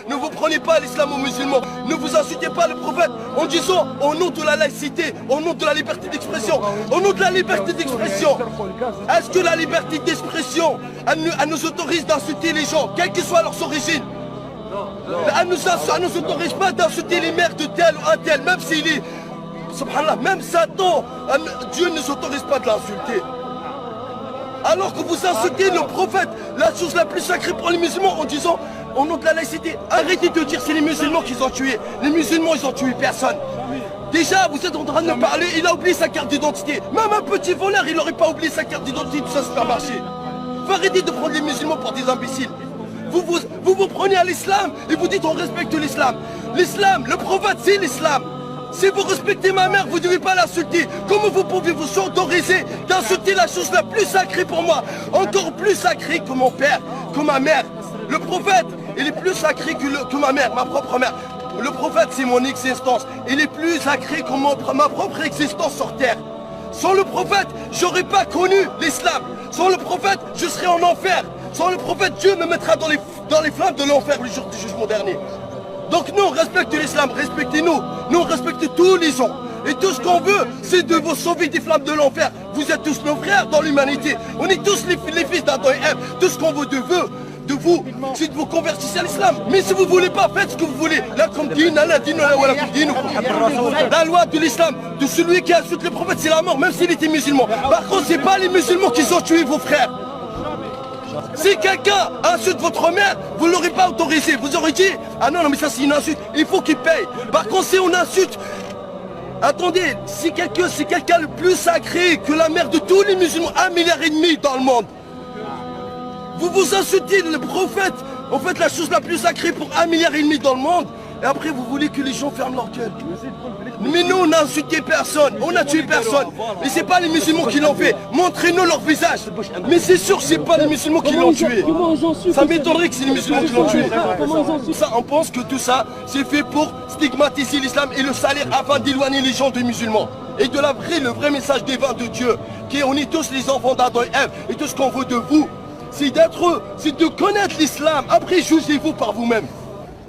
Ne vous prenez pas l'islam aux musulmans. Ne vous insultez pas le prophète en disant au nom de la laïcité, au nom de la liberté d'expression, au nom de la liberté d'expression. Est-ce que la liberté d'expression, elle nous autorise d'insulter les gens, quelles que soient leurs origines? Elle nous autorise pas d'insulter les mères de tel ou un tel, même s'il est... Subhanallah, même Satan, Dieu ne nous autorise pas de l'insulter. Alors que vous insultez le prophète, la chose la plus sacrée pour les musulmans en disant au nom de la laïcité. Arrêtez de dire c'est les musulmans qui ont tué. Les musulmans ils ont tué personne. Déjà vous êtes en train de me parler, il a oublié sa carte d'identité. Même un petit voleur il n'aurait pas oublié sa carte d'identité de son supermarché. Faut arrêter de prendre les musulmans pour des imbéciles. Vous prenez à l'islam et vous dites on respecte l'islam. L'islam, le prophète c'est l'islam. Si vous respectez ma mère, vous ne devez pas l'insulter. Comment vous pouvez vous autoriser d'insulter la chose la plus sacrée pour moi? Encore plus sacrée que mon père, que ma mère. Le prophète, il est plus sacré que ma mère, ma propre mère. Le prophète, c'est mon existence. Il est plus sacré que ma propre existence sur terre. Sans le prophète, j'aurais pas connu l'islam. Sans le prophète, je serais en enfer. Sans le prophète, Dieu me mettra dans les flammes de l'enfer le jour du jugement dernier. Donc nous, on respecte l'islam, respectez-nous. Nous, on respecte tous les gens. Et tout ce qu'on veut, c'est de vous sauver des flammes de l'enfer. Vous êtes tous nos frères dans l'humanité. On est tous les fils d'Adam et Ève. Tout ce qu'on veut de vous, c'est de vous convertir à l'islam. Mais si vous ne voulez pas, faites ce que vous voulez. La loi de l'islam, de celui qui insulte le prophète, c'est la mort, même s'il était musulman. Par contre, ce n'est pas les musulmans qui ont tué vos frères. Si quelqu'un insulte votre mère, vous ne l'aurez pas autorisé. Vous aurez dit, ah non, mais ça c'est une insulte, il faut qu'il paye. Par contre, si on insulte, attendez, si quelqu'un le plus sacré que la mère de tous les musulmans, 1,5 milliard dans le monde, vous insultez le prophète, en fait la chose la plus sacrée pour 1,5 milliard dans le monde, et après vous voulez que les gens ferment leur gueule. Mais nous, on n'a insulté personne, on n'a tué personne. Et c'est pas les musulmans qui l'ont fait. Montrez-nous leur visage. Mais c'est sûr que c'est pas les musulmans qui l'ont tué. Ça m'étonnerait que c'est les musulmans qui l'ont tué. Ça, on pense que tout ça, c'est fait pour stigmatiser l'islam et le salir afin d'éloigner les gens des musulmans. Et de le vrai message divin de Dieu, qui est on est tous les enfants d'Adam et Ève, et tout ce qu'on veut de vous, c'est de connaître l'islam. Après, jugez-vous par vous-même.